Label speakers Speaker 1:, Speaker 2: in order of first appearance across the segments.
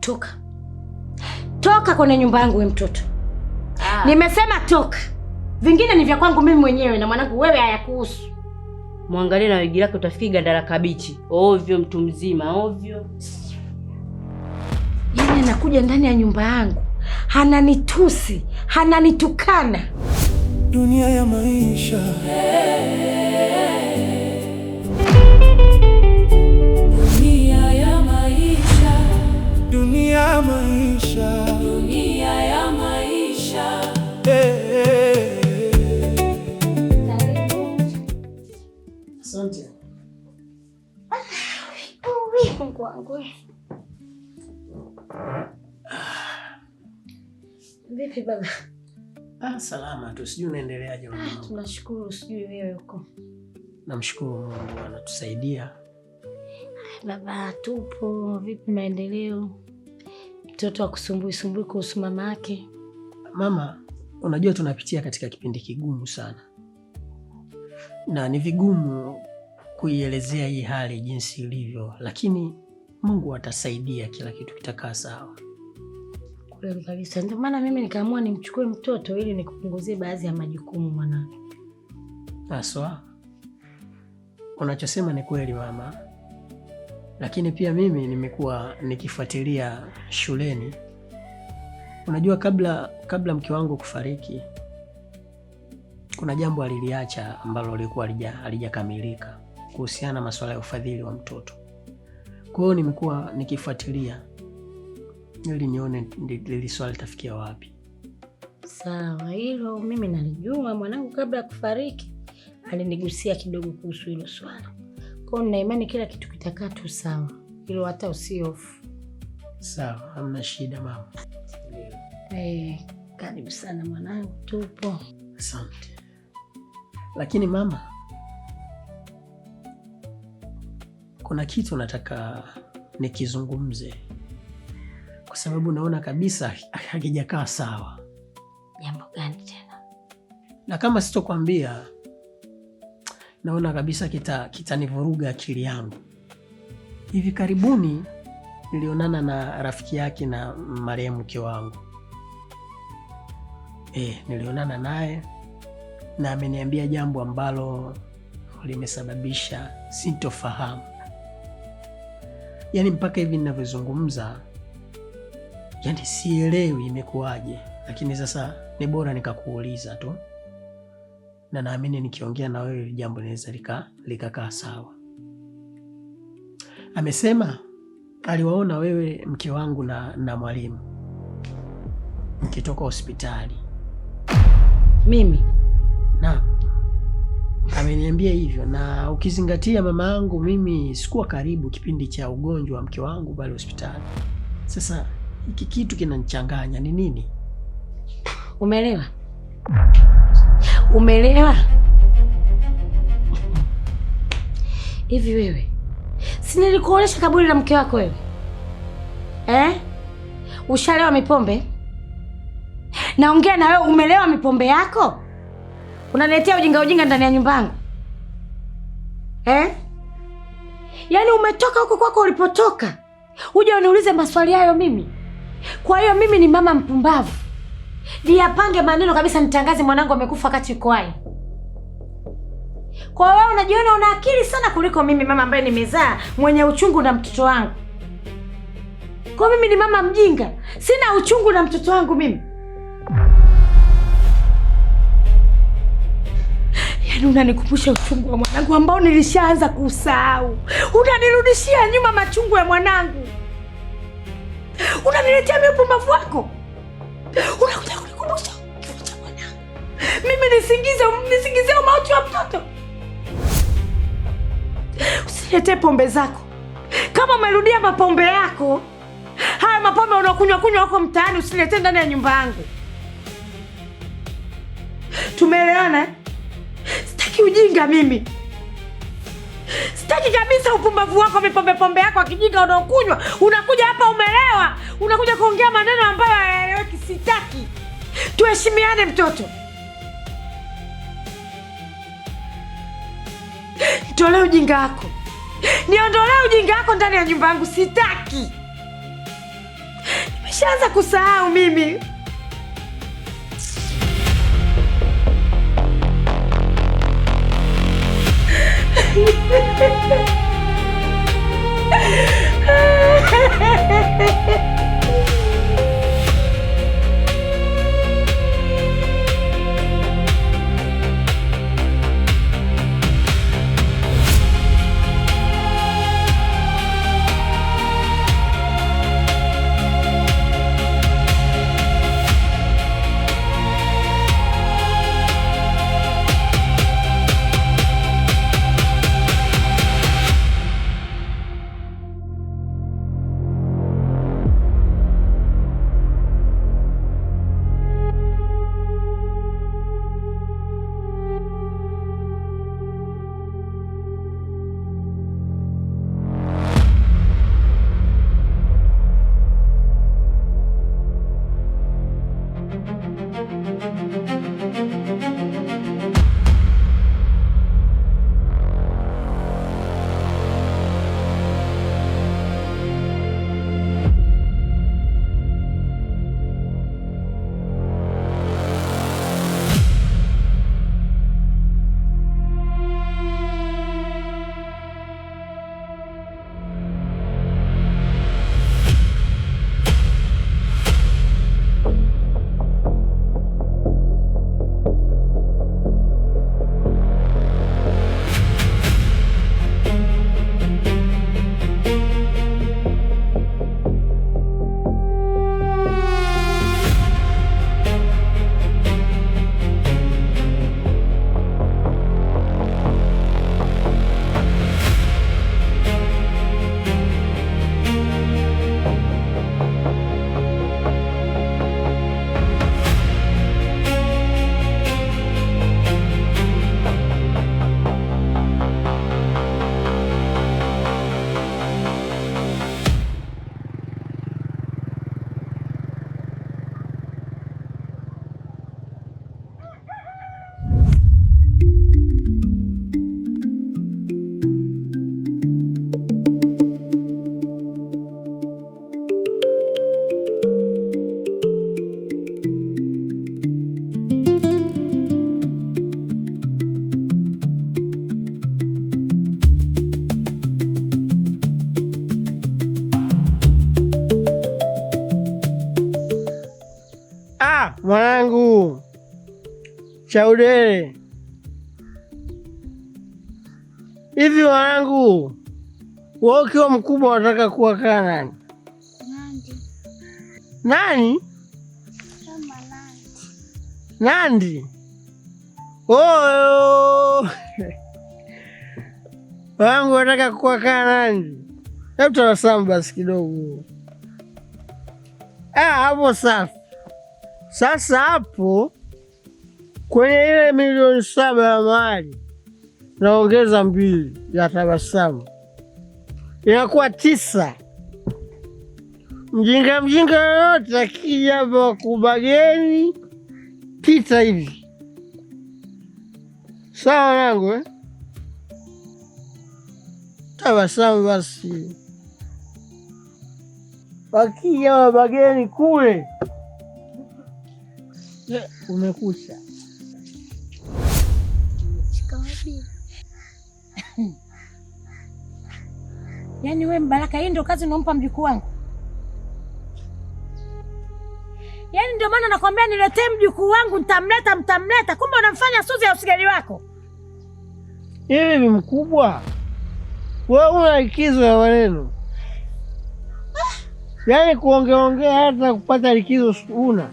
Speaker 1: Toka. Toka kwenye nyumba yangu wewe mtoto. Nimesema toka. Vingine ni vya kwangu mimi mwenyewe na mwanangu, wewe hayakuhusu.
Speaker 2: Muangalie na wigi lake utafikiri ganda la kabichi. Ovyo mtu mzima, ovyo.
Speaker 1: Yeye anakuja ndani ya nyumba yangu. Hananitusi, hananitukana.
Speaker 3: Dunia ya maisha. Dunia ya maisha. Dunia ya maisha. Dunia ya maisha.
Speaker 4: Asante.
Speaker 1: Mungu wangu. Vipi baba?
Speaker 4: Salama tu. Sijui unaendeleaje mama?
Speaker 1: Tunashukuru, sijui wewe huko.
Speaker 4: Namshukuru Mungu anatusaidia.
Speaker 1: Baba tupo, vipi maendeleo? Mtoto akusumbui kuhusu mama yake?
Speaker 4: Mama, unajua tunapitia katika kipindi kigumu sana. Na ni vigumu kuielezea hii hali jinsi ilivyo, lakini Mungu atasaidia, kila kitu kitakaa sawa.
Speaker 1: Kweli kabisa. Ndio maana mimi nikaamua nimchukue mtoto ili nikupunguzie baadhi ya majukumu mwanangu.
Speaker 4: Aswa. Unachosema ni kweli mama. Lakini pia mimi nimekuwa nikifuatilia shuleni. Unajua kabla mke wangu kufariki, kuna jambo aliliacha ambalo lilikuwa halijakamilika kuhusiana na masuala ya ufadhili wa mtoto. Kwa hiyo nimekuwa nikifuatilia ili nione lile swali litafikia wapi.
Speaker 1: Sawa, hilo mimi nalijua. Mwanangu kabla ya kufariki alinigusia kidogo kuhusu hilo swala. Kwa hiyo nina imani kila kitu kitakaa tu sawa. Hilo hata usihofu.
Speaker 4: Sawa, hamna shida mama.
Speaker 1: Karibu sana mwanangu, tupo.
Speaker 4: Asante. Lakini mama, kuna kitu nataka nikizungumze, kwa sababu naona kabisa hakijakaa sawa.
Speaker 1: Jambo gani tena?
Speaker 4: Na kama sitokwambia, naona kabisa kitanivuruga akili yangu. Hivi karibuni nilionana na rafiki yake na marehemu mke wangu. Nilionana naye na ameniambia jambo ambalo limesababisha sintofahamu. Yaani mpaka hivi ninavyozungumza, yaani sielewi imekuwaje, lakini sasa ni bora nikakuuliza tu. Na naamini nikiongea na wewe jambo linaweza likakaa sawa. Amesema aliwaona wewe mke wangu na mwalimu mkitoka hospitali.
Speaker 1: Mimi?
Speaker 4: Na ameniambia hivyo, na ukizingatia mama yangu mimi sikuwa karibu kipindi cha ugonjwa wa mke wangu pale hospitali. Sasa hiki kitu kinanichanganya, ni nini?
Speaker 1: Umeelewa? Umeelewa? Hivi wewe, si nilikuonesha kaburi la mke wako wewe? Ushalewa mipombe? Naongea na wewe, umelewa mipombe yako? Unaletea ujinga ndani ya nyumba yangu? Yaani umetoka huko kwako ulipotoka, uje uniulize maswali hayo mimi? Kwa hiyo mimi ni mama mpumbavu? Niyapange maneno kabisa nitangaze mwanangu amekufa wakati yuko hai? Kwa wewe unajiona una akili sana kuliko mimi, mama ambaye nimezaa, mwenye uchungu na mtoto wangu. Kwa mimi ni mama mjinga, sina uchungu na mtoto wangu mimi? Yaani unanikumbusha uchungu wa mwanangu ambao nilishaanza kusahau. Unanirudishia nyuma machungu ya mwanangu. Unaniletea mimi upumbavu wako. Unakuja kunikumbusha kifo cha mwanangu. Mimi nisingizie mauti wa mtoto. Usiletee pombe zako. Kama umerudia mapombe yako, haya mapombe unakunywa huko mtaani, usiletee ndani ya nyumba yangu. Tumeelewana? Sitaki ujinga mimi. Sitaki kabisa upumbavu wako, mipombe yako akijinga unaokunywa. Unakuja hapa umelewa, unakuja kuongea maneno ambayo hayaeleweki. Sitaki. Tuheshimiane mtoto. Nitolee ujinga wako. Niondolee ujinga wako ndani ya nyumba yangu. Sitaki. Nishaanza kusahau mimi.
Speaker 4: Mwanangu Chaudele, hivi mwanangu, wewe ukiwa mkubwa unataka kuwa kama nani? Nani?
Speaker 5: Kama
Speaker 4: Nandi. Oh. Mwanangu unataka kuwa kama Nandi? Hebu tabasamu basi kidogo. Hapo safi. Sasa hapo kwenye ile milioni 7 ya mali naongeza 2 ya tabasamu, inakuwa 9. Mjinga yoyote akija hapa kubageni pita hivi, sawa nangu Tabasamu basi, wakija wabageni kule. Umekucha.
Speaker 1: Yaani we Mbaraka, hii ndio kazi unompa mjukuu wangu? Yaani ndio maana nakwambia niletee mjukuu wangu, mtamleta. Kumbe unamfanya Suzi ya usigari wako.
Speaker 4: Hivi ni mkubwa, wewe una likizo ya maneno. Yaani kuongeongea hata kupata likizo una.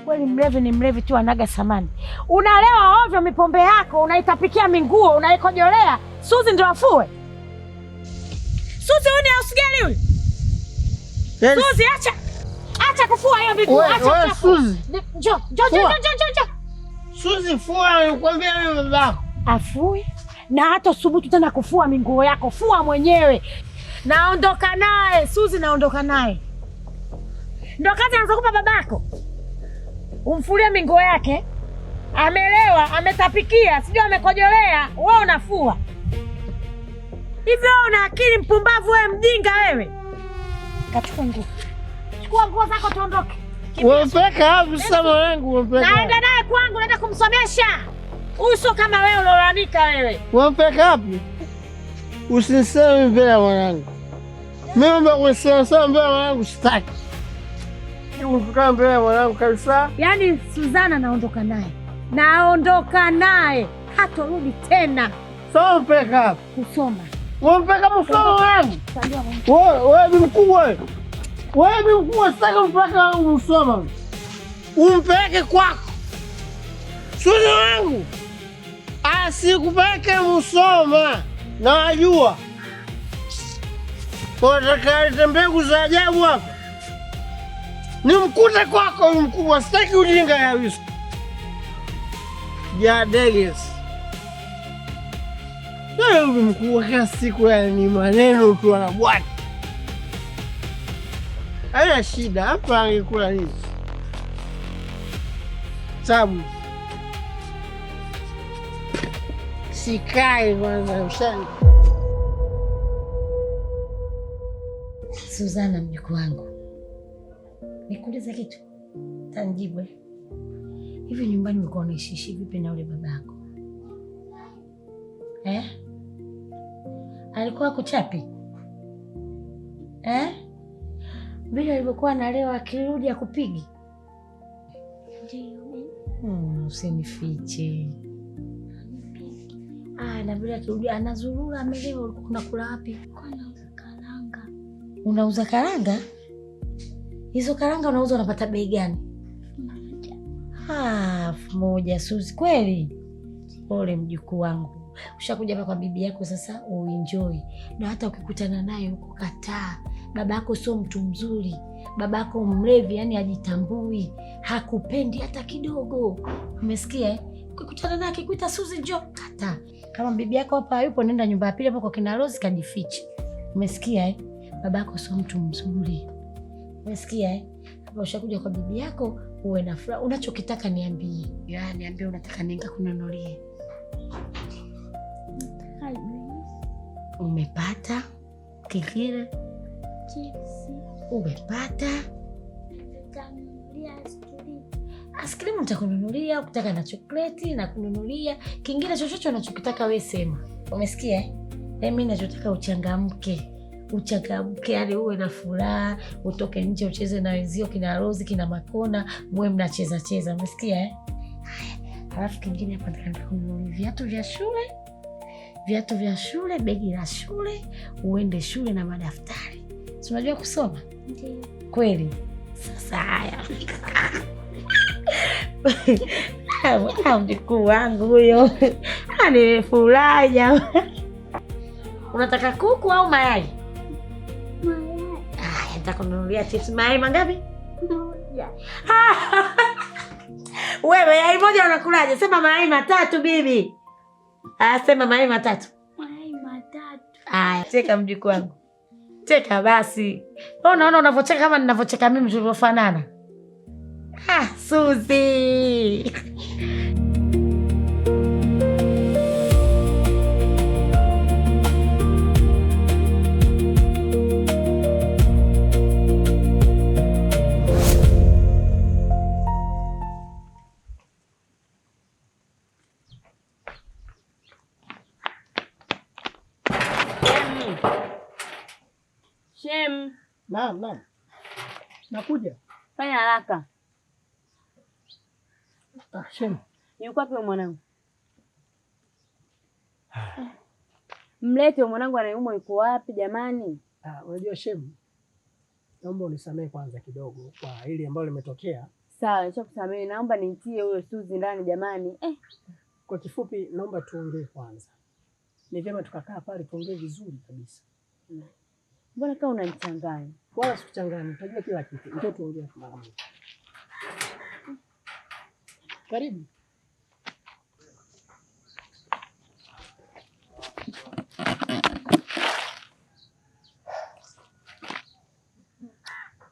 Speaker 1: Kweli mlevi ni mlevi tu, anaga samani. Unalewa ovyo mipombe yako, unaitapikia minguo, unaikojolea. Suzi ndio afue. Suzi huyu ni usigari huyu. Yes. Suzi acha kufua hiyo miguu, acha.
Speaker 4: Suzi.
Speaker 1: Jo.
Speaker 4: Suzi fua, nikwambia mimi babako.
Speaker 1: Afue na hata subutu tena kufua minguo yako, fua mwenyewe. Naondoka naye, Suzi naondoka naye. Ndio kazi anazokupa babako. Umfulie minguo yake. Amelewa, ametapikia, sijui amekojolea, wewe unafua. Hivyo una akili mpumbavu wewe, mjinga wewe. Kachukua nguo. chukua nguo zako tuondoke.
Speaker 4: Unampeleka wapi sasa mwanangu? Unampeleka?
Speaker 1: Naenda naye kwangu, naenda kumsomesha. Uso kama wewe unaolanika wewe.
Speaker 4: Unampeleka wapi? Usiniseme mbele ya mwanangu. Mimi mbona kunisema mbele ya mwanangu sitaki. Unakaa mbele ya mwanangu kabisa.
Speaker 1: Yaani Suzana naondoka naye. Naondoka naye. Hatorudi tena.
Speaker 4: Sasa unampeleka wapi?
Speaker 1: Kusoma.
Speaker 4: Unampeleka kusoma mwanangu? Wewe ni mkubwa wewe. Wewe ni mkubwa, sitaki umpeleke wangu kusoma. Umpeleke kwako. Suzi wangu. Asikupeleke Musoma. Na wajua. Kwa nataka mbegu za ajabu hapa. Nimkute kwako huyu mkubwa, sitaki ujinga ya wisu. Ya Deges. Huyu mkubwa kila siku ni maneno tu anabwata. Haina shida, hapa angekula nini? Sabu. Sikai kwanza ushani.
Speaker 1: Suzana mjukuu wangu. Nikuuliza kitu. Tanjibu. Hivi nyumbani ulikuwa unaishi vipi na yule babako? Alikuwa kuchapi? Vile alivyokuwa analewa akirudi akupigi? Ndio. Usinifiche. Na vile akirudi anazurura amelewa, ulikuwa unakula wapi? Nauza karanga. Unauza karanga? Hizo karanga unauza unapata bei gani? 1,000 Suzi, kweli? Pole mjukuu wangu. Ushakuja hapa kwa bibi yako sasa uenjoy. Na hata ukikutana naye huko kataa. Babako sio mtu mzuri. Babako mlevi, yani hajitambui. Hakupendi hata kidogo. Umesikia? Ukikutana naye akikuita Suzi njoo, kataa. Kama bibi yako hapa hayupo, nenda nyumba ya pili hapo kwa kina Rose kajifiche. Umesikia? Babako sio mtu mzuri. Umesikia? Hapa ushakuja kwa bibi yako uwe na furaha. Unachokitaka niambie. Niambie unataka nini kununulie. Umepata kikile? Umepata? Askrimu nitakununulia, ukitaka na chokoleti na kununulia. Kingine chochote unachokitaka wewe sema. Umesikia? Mimi ninachotaka uchangamke. Uchangamke, yani uwe na furaha, utoke nje ucheze na wenzio kina Rose kina Makona, mwe mnacheza cheza. Umesikia? Halafu kingine hapa nataka kununulia viatu vya shule, begi la shule, uende shule na madaftari. Si unajua kusoma? Ndiyo. Kweli? Sasa haya. Mjukuu wangu huyo. Nimefurahi jamani. Unataka kuku au mayai? Mayai. Nitakununulia chips. Mayai mangapi? 1. Wewe yai moja unakulaje? Sema mayai 3 bibi. Sema mayai 3. Mayai 3. Cheka mjukuu wangu. Cheka basi. Unaona unavocheka kama ninavocheka mimi tulivyofanana. Suzi.
Speaker 2: Shem.
Speaker 4: Naam. Nakuja.
Speaker 2: Fanya haraka.
Speaker 4: Shem.
Speaker 2: Yuko wapi mwanangu? Mlete mwanangu, anaumwa. Yuko wapi jamani?
Speaker 4: Unajua Shem, naomba unisamehe kwanza kidogo kwa ile ambayo limetokea.
Speaker 2: Sawa, nishakusamehe. Naomba nitie huyo Suzi ndani jamani.
Speaker 4: Kwa kifupi naomba tuongee kwanza. Ni vyema tukakaa pale tuongee vizuri kabisa.
Speaker 2: Mbona kama unanichanganya?
Speaker 4: Wala sikuchanganya, utajua kila kitu. Ndio tuongee mara moja. Karibu.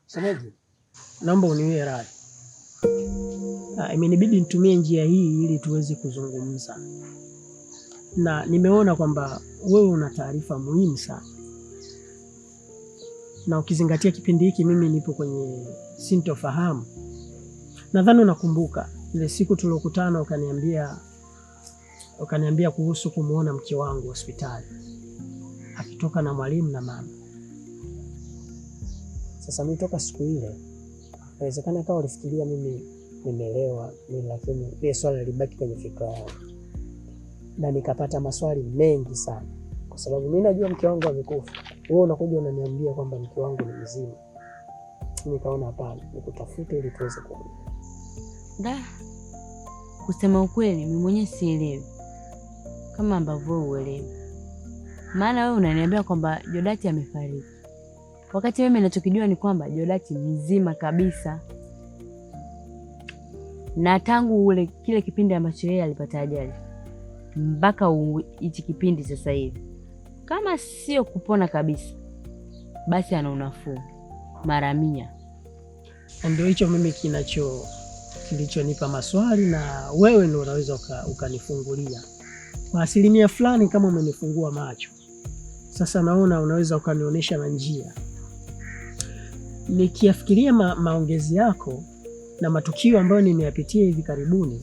Speaker 4: Sameji, naomba uniwie radhi. Imenibidi nitumie njia hii ili tuweze kuzungumza. Na nimeona kwamba wewe una taarifa muhimu sana. na ukizingatia kipindi hiki mimi nipo kwenye sintofahamu. Nadhani unakumbuka ile siku tulokutana ukaniambia kuhusu kumuona mke wangu hospitali akitoka na mwalimu na mama. Sasa mimi toka siku ile inawezekana kama ulifikiria mimi nimeelewa, lakini ile swali libaki kwenye fikra yangu na nikapata maswali mengi sana, kwa sababu mimi najua mke wangu amekufa. Wewe unakuja unaniambia kwamba mke wangu ni mzima. Nikaona hapana, nikutafute ili tuweze kuongea.
Speaker 2: Kusema ukweli mimi mwenyewe sielewi kama ambavyo uelewi. Maana wewe unaniambia kwamba Jodati amefariki, wakati mimi ninachokijua ni kwamba Jodati mzima kabisa, na tangu kile kipindi ambacho yeye alipata ajali mpaka hichi kipindi sasa hivi, kama sio kupona kabisa, basi ana unafuu mara 100.
Speaker 4: Ndio hicho mimi kilichonipa maswali, na wewe ndio unaweza ukanifungulia kwa asilimia fulani. Kama umenifungua macho sasa, naona unaweza ukanionyesha na njia. Nikiafikiria maongezi yako na matukio ambayo nimeyapitia hivi karibuni,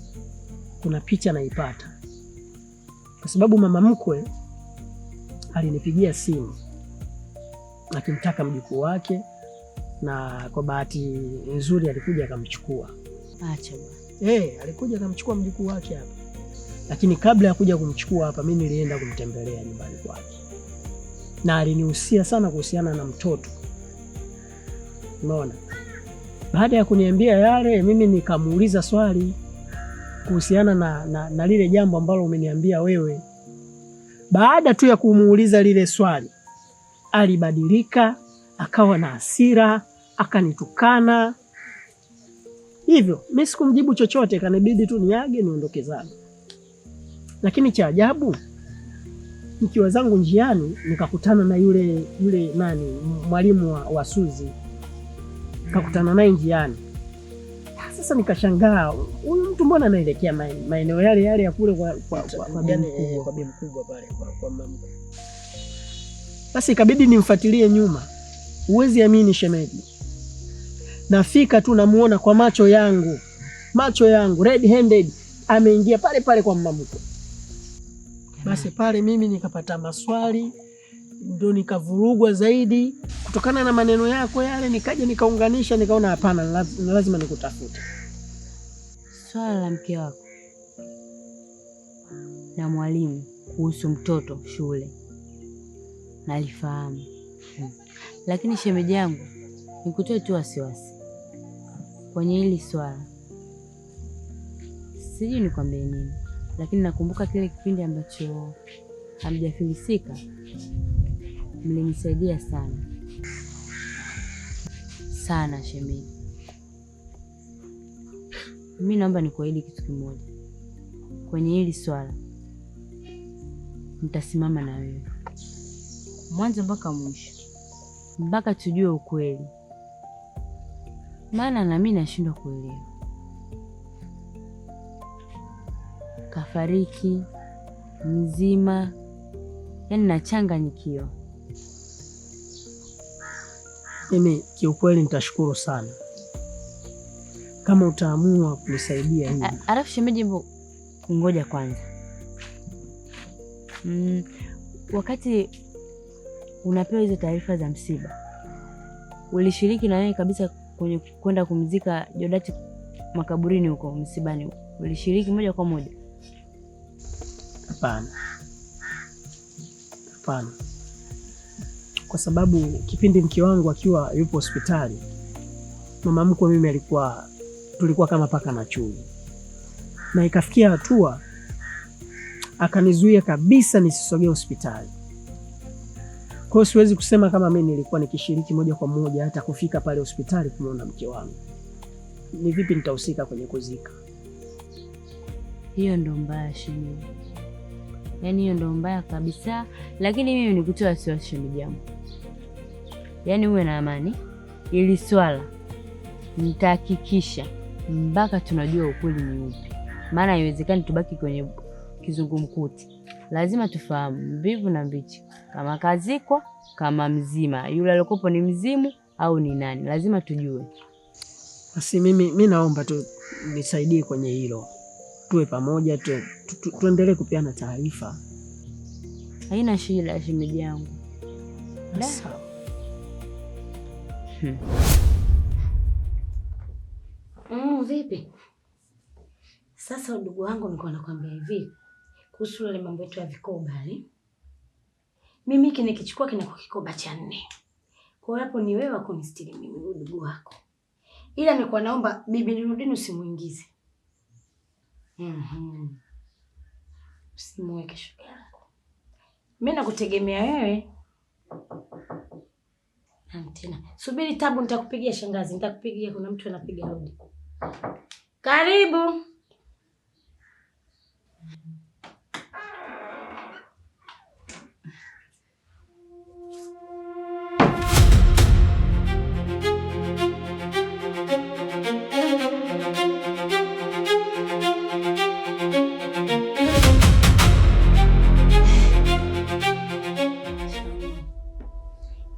Speaker 4: kuna picha naipata, kwa sababu mama mkwe alinipigia simu akimtaka mjukuu wake, na kwa bahati nzuri alikuja akamchukua.
Speaker 2: Acha bwana.
Speaker 4: Alikuja akamchukua mjukuu wake hapa, lakini kabla ya kuja kumchukua hapa, mimi nilienda kumtembelea nyumbani kwake, na alinihusia sana kuhusiana na mtoto. Unaona, baada ya kuniambia yale, mimi nikamuuliza swali kuhusiana na lile jambo ambalo umeniambia wewe. Baada tu ya kumuuliza lile swali, alibadilika, akawa na hasira, akanitukana. Hivyo mimi sikumjibu chochote, kanibidi tu niage niondoke zangu. Lakini cha ajabu, nikiwa zangu njiani nikakutana na yule mwalimu wa Suzi. Nikakutana naye njiani. Sasa nikashangaa, huyu mtu mbona anaelekea maeneo yale ya kule kwa bi mkubwa pale kwa mama. Basi ikabidi nimfuatilie nyuma. Huwezi amini shemeji, nafika tu namuona kwa macho yangu red handed ameingia pale kwa mama mkwe. Basi pale mimi nikapata maswali, ndio nikavurugwa zaidi kutokana na maneno yako yale. Nikaja nikaunganisha, nikaona hapana, lazima nikutafute.
Speaker 2: Swala la mke wako na mwalimu kuhusu mtoto shule nalifahamu, lakini shemeji yangu, nikutoe tu wasiwasi kwenye hili swala. Sijui nikwambie nini, lakini nakumbuka kile kipindi ambacho hamjafilisika, mlinisaidia sana shemeji. Mimi naomba nikuahidi kitu kimoja, kwenye hili swala nitasimama na wewe mwanzo mpaka mwisho, mpaka tujue ukweli, maana na mimi nashindwa kuelewa. Kafariki mzima, yaani nachanganyikiwa.
Speaker 4: Mimi kiukweli nitashukuru sana kama utaamua kunisaidia hivi.
Speaker 2: Alafu shemeji, ngoja kwanza. Wakati unapewa hizo taarifa za msiba, ulishiriki na wewe kabisa kwenye kwenda kumzika Jodati makaburini huko msibani? Ulishiriki moja kwa moja?
Speaker 4: Hapana, kwa sababu kipindi mke wangu akiwa yupo hospitali, mama mkwe mimi tulikuwa kama paka na chui, na ikafikia hatua akanizuia kabisa nisisogee hospitali. Kwa hiyo siwezi kusema kama mimi nilikuwa nikishiriki moja kwa moja hata kufika pale hospitali kumuona mke wangu. Ni vipi nitahusika kwenye kuzika?
Speaker 2: Hiyo ndo mbaya shemeji, yaani hiyo ndo mbaya kabisa. Lakini mimi nikutoa wasiwasi shemeji yangu, yaani uwe na amani. Ili swala nitahakikisha mpaka tunajua ukweli ni upi, maana haiwezekani tubaki kwenye kizungumkuti. Lazima tufahamu mbivu na mbichi, kama kazikwa kama mzima. Yule aliyokuwa ni mzimu au ni nani? Lazima tujue.
Speaker 4: Basi mimi naomba tu nisaidie kwenye hilo, tuwe pamoja, tuendelee kupeana taarifa.
Speaker 2: Haina shida shemeji yangu.
Speaker 4: Sawa.
Speaker 1: Vipi? Sasa ndugu wangu, nilikuwa nakwambia hivi kuhusu ile mambo yetu ya vikoba. Mimi nikichukua kinakuwa kikoba cha 4. Kwa hiyo hapo ni wewe wako nistiri mimi ndugu wako. Ila nilikuwa naomba bibi Nurudini usimuingize. Usimuweke shoga yako. Mimi nakutegemea wewe. Tena. Subiri Tabu, nitakupigia shangazi, nitakupigia, kuna mtu anapiga hodi. Karibu.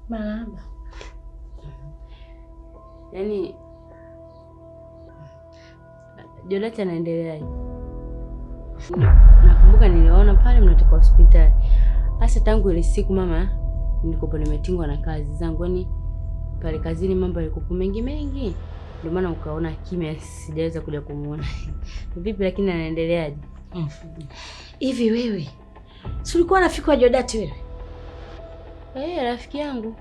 Speaker 1: Marahaba.
Speaker 2: Yaani Jodati anaendeleaje? Nakumbuka niliona pale mnatoka hospitali. Hasa tangu ile siku mama nilikopo nimetingwa na kazi zangu, yaani pale kazini mambo yalikuwa mengi. Ndio maana ukaona kimya, sijaweza kuja kumuona. Vipi lakini anaendeleaje?
Speaker 1: Hivi wewe si ulikuwa rafiki wa Jodati wewe?
Speaker 2: Rafiki yangu.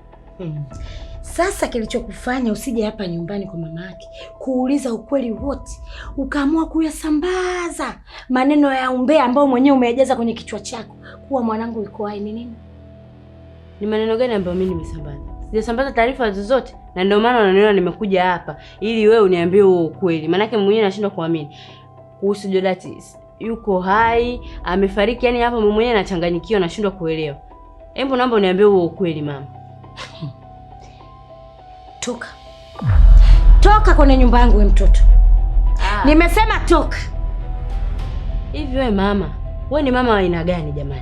Speaker 1: Sasa kilichokufanya usije hapa nyumbani kwa mama yake kuuliza ukweli wote, ukaamua kuyasambaza maneno ya umbea ambayo mwenyewe umejaza kwenye kichwa chako kuwa mwanangu yuko hai, ni nini?
Speaker 2: Ni maneno gani ambayo mimi nimesambaza? Sijasambaza taarifa zozote, na ndio maana unaniona nimekuja hapa ili wewe uniambie ukweli. Maana yake mwenyewe nashindwa kuamini kuhusu Jodati yuko hai, amefariki, yani hapa mwenyewe nachanganyikiwa, nashindwa kuelewa. Hebu naomba uniambie ukweli mama.
Speaker 1: Toka kwenye nyumba yangu wewe mtoto. Nimesema toka.
Speaker 2: Hivi wewe mama, wewe ni mama wa aina gani jamani?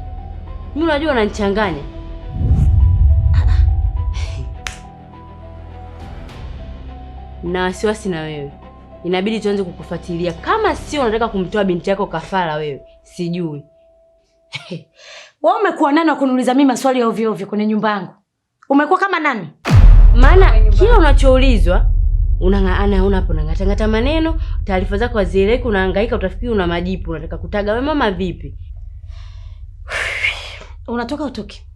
Speaker 2: Mimi unajua unanichanganya. Na wasiwasi na wewe. Inabidi tuanze kukufuatilia. Kama sio unataka kumtoa binti yako kafara wewe, sijui.
Speaker 1: Wewe umekuwa nani wa kuniuliza mimi maswali ya ovyo ovyo kwenye nyumba yangu? Umekuwa kama nani?
Speaker 2: Maana kila unachoulizwa unang'aana hapo unang'atangata maneno, taarifa zako hazieleweki, unahangaika, utafikiri una majipu, unataka kutaga. Wewe mama vipi?
Speaker 1: Unatoka utoke.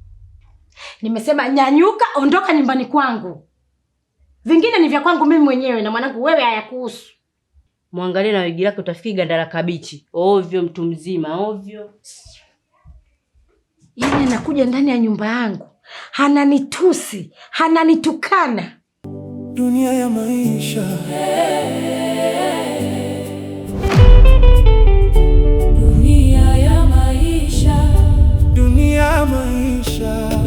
Speaker 1: Nimesema nyanyuka, ondoka nyumbani kwangu. Vingine ni vya kwangu mimi mwenyewe na mwanangu, wewe hayakuhusu.
Speaker 2: Muangalie na wigi lake, utafikiri ganda la kabichi. Ovyo mtu mzima, ovyo.
Speaker 1: Yeye anakuja ndani ya nyumba yangu, hananitusi, hananitukana.
Speaker 3: Dunia ya maisha. Dunia ya maisha. Dunia ya maisha.